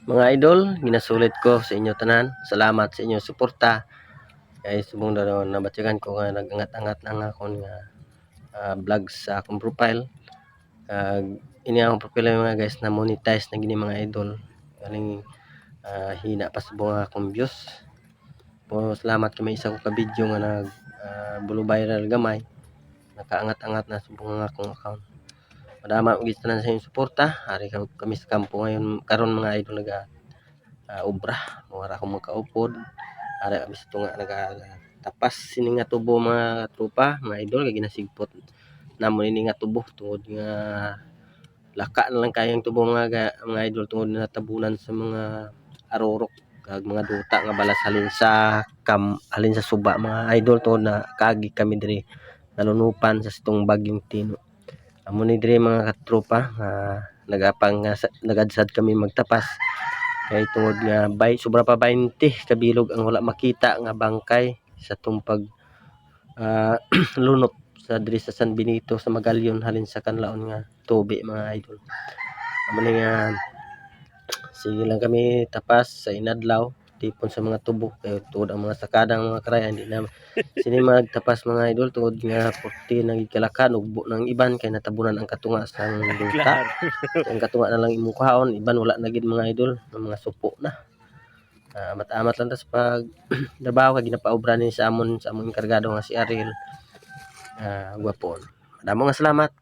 Mga idol, ginasulit ko sa inyo tanan. Salamat sa inyong suporta. Kay subong na nabatyagan ko nga nagangat-angat ang akon nga vlog sa akong profile. Ini akong profile mga guys na monetize na gini mga idol. Kaning hina pa subong ang akong views. Po salamat kay may isa ko ka video nga nag bulo viral gamay. Nakaangat-angat na subong ang akong account. Madama og tanan sa inyong suporta. Ari kami sa kampo ngayon karon mga idol naga obra mura akong makaupod ara kami sa tunga tapas sini nga tubo mga tropa mga idol kay ginasigpot namon ini nga tubo tungod nga laka na lang kayang tubo mga idol tungod na tabunan sa mga arorok kag mga duta nga balas halin sa suba mga idol tungod na kaagi kami diri nalunupan sa sitong bagyong Tino. Amo ni diri mga katropa nagadsad kami magtapas kay tungod nga sobra pa 20 kabilog ang wala makita nga bangkay sa tumpag lunop sa diri sa San Benito sa Magalyon halin sa kanlaon nga tubi mga idol. Amo ni nga sige lang kami tapas sa inadlaw tipon sa mga tubo kay tuod ang mga sakadang mga karaya hindi na sini magtapas mga idol tungod nga porti nang gikalakan ugbo nang iban kay natabunan ang katunga sa duta. Ang katunga na lang imong kuhaon iban wala na gid mga idol ng mga supo na. Amat-amat lang tas pag trabaho kay ginapaobra ni sa among enkargado nga si Ariel. Gwapon. Madamo nga salamat.